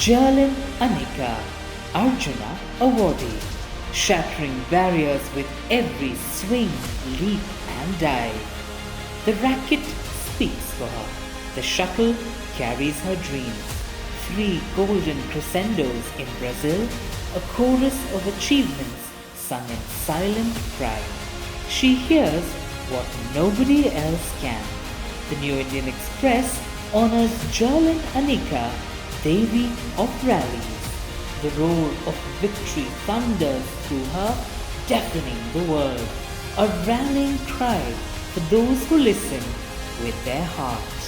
Jalan Anika, Arjuna awardee, shattering barriers with every swing, leap and dive. The racket speaks for her. The shuttle carries her dreams. 3 golden crescendos in Brazil, a chorus of achievements sung in silent pride. She hears what nobody else can. The New Indian Express honors Jalan Anika, Devi of Rallies. The roar of victory thunders through her, deafening the world. A rallying cry for those who listen with their hearts.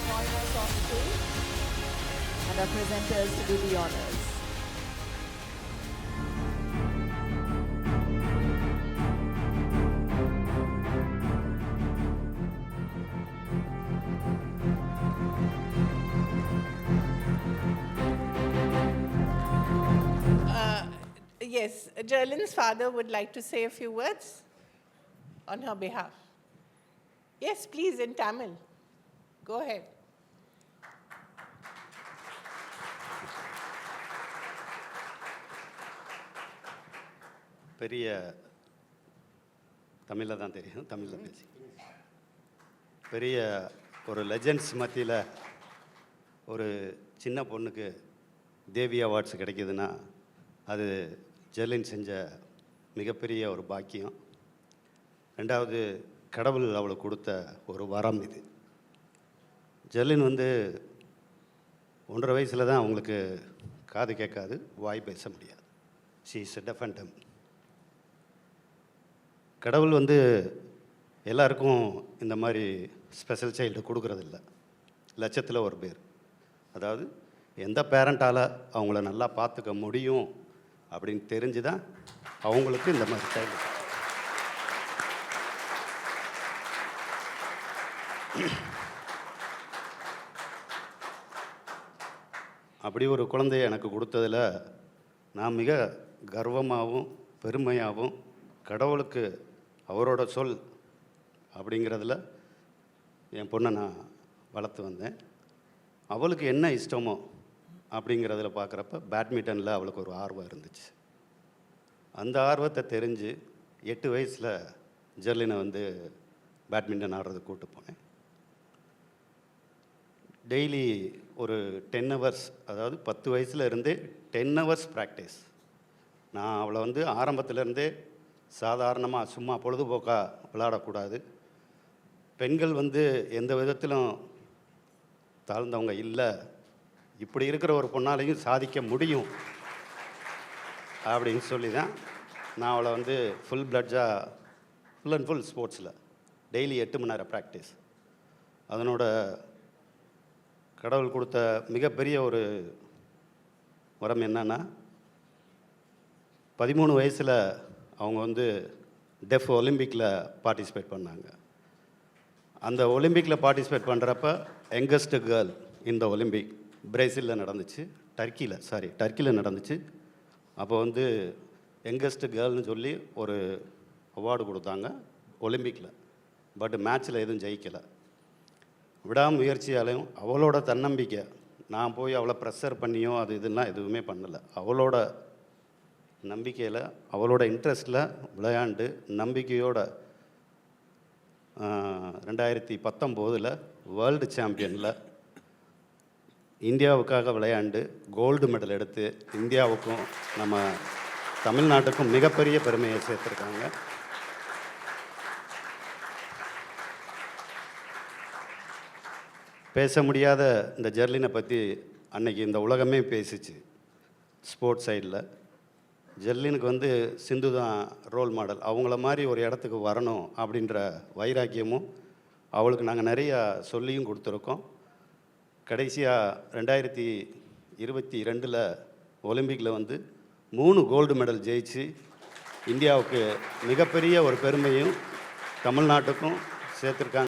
Join us on stage and our presenters to do the honors. Yes, Jerlin's father would like to say a few words on her behalf. Yes, please, in Tamil. Go ahead. பெரிய தமிழில் தான் தெரியும், தமிழில் பேசி பெரிய ஒரு legends மத்தியில் ஒரு சின்ன பொண்ணுக்கு தேவி அவார்ட்ஸ் கிடைக்கிதுன்னா அது ஜெர்லின் செஞ்ச மிகப்பெரிய ஒரு பாக்கியம். ரெண்டாவது, கடவுள் அவளுக்கு கொடுத்த ஒரு வரம் இது. ஜெர்லின் 1.5 வயசில் தான் அவங்களுக்கு காது கேட்காது, வாய் பேச முடியாது. She is deaf and dump. கடவுள் எல்லாருக்கும் இந்த மாதிரி ஸ்பெஷல் சைல்டு கொடுக்குறதில்ல. லட்சத்தில் ஒரு பேர். அதாவது எந்த பேரண்ட்டால் அவங்கள நல்லா பார்த்துக்க முடியும் அப்படின்னு தெரிஞ்சு தான் அவங்களுக்கு இந்த மாதிரி சைல்டு. அப்படி ஒரு குழந்தைய எனக்கு கொடுத்ததில் நான் மிக கர்வமாகவும் பெருமையாகவும் கடவுளுக்கு அவரோட சொல் அப்படிங்கிறதுல என் பொண்ணை நான் வளர்த்து வந்தேன். அவளுக்கு என்ன இஷ்டமோ அப்படிங்கிறதுல பார்க்குறப்ப பேட்மிண்டனில் அவளுக்கு ஒரு ஆர்வம் இருந்துச்சு. அந்த ஆர்வத்தை தெரிஞ்சு 8 வயசில் ஜெர்லினை பேட்மிண்டன் ஆடுறதுக்கு கூப்பிட்டு போனேன். டெய்லி ஒரு 10 ஹவர்ஸ், அதாவது 10 வயசுல இருந்தே 10 ஹவர்ஸ் ப்ராக்டிஸ். நான் அவளை ஆரம்பத்திலேருந்தே சாதாரணமாக சும்மா பொழுதுபோக்காக விளையாடக்கூடாது. பெண்கள் எந்த விதத்திலும் தாழ்ந்தவங்க இல்லை, இப்படி இருக்கிற ஒரு பொண்ணாலையும் சாதிக்க முடியும் அப்படின்னு சொல்லி தான் நான் அவளை ஃபுல் அண்ட் ஃபுல் ஸ்போர்ட்ஸில் டெய்லி 8 மணி நேரம் ப்ராக்டிஸ். அதனோட கடவுள் கொடுத்த மிகப்பெரிய ஒரு வரம் என்னன்னா, 13 வயசில் அவங்க டெஃப் ஒலிம்பிக்கில் பார்ட்டிசிபேட் பண்ணாங்க. அந்த ஒலிம்பிக்கில் பார்ட்டிசிபேட் பண்ணுறப்ப யங்கஸ்ட் கேர்ள் இந்த ஒலிம்பிக் பிரேசிலில் நடந்துச்சு, டர்க்கியில் நடந்துச்சு. அப்போ யங்கஸ்ட் கேர்ள்னு சொல்லி ஒரு அவார்டு கொடுத்தாங்க ஒலிம்பிக்கில். பட் மேட்ச்சில் எதுவும் ஜெயிக்கலை. விடாமுயற்சியாலையும் அவளோட தன்னம்பிக்கை, நான் போய் அவளை ப்ரெஷர் பண்ணியோ இதெல்லாம் எதுவுமே பண்ணலை. அவளோட நம்பிக்கையில், அவளோட இன்ட்ரெஸ்டில் விளையாண்டு நம்பிக்கையோட 2019 வேர்ல்டு சாம்பியனில் இந்தியாவுக்காக விளையாண்டு கோல்டு மெடல் எடுத்து இந்தியாவுக்கும் நம்ம தமிழ்நாட்டுக்கும் மிகப்பெரிய பெருமையை சேர்த்துருக்காங்க. பேச முடியாத இந்த ஜெர்லினை பற்றி அன்னைக்கு இந்த உலகமே பேசிச்சு. ஸ்போர்ட்ஸ் சைடில் ஜெர்லினுக்கு சிந்து தான் ரோல் மாடல். அவங்கள மாதிரி ஒரு இடத்துக்கு வரணும் அப்படின்ற வைராக்கியமும் அவளுக்கு நாங்கள் நிறையா சொல்லியும் கொடுத்துருக்கோம். கடைசியாக 2022 ஒலிம்பிக்கில் 3 கோல்டு மெடல் ஜெயிச்சு இந்தியாவுக்கு மிகப்பெரிய ஒரு பெருமையும் தமிழ்நாட்டுக்கும் சேர்த்துருக்காங்க.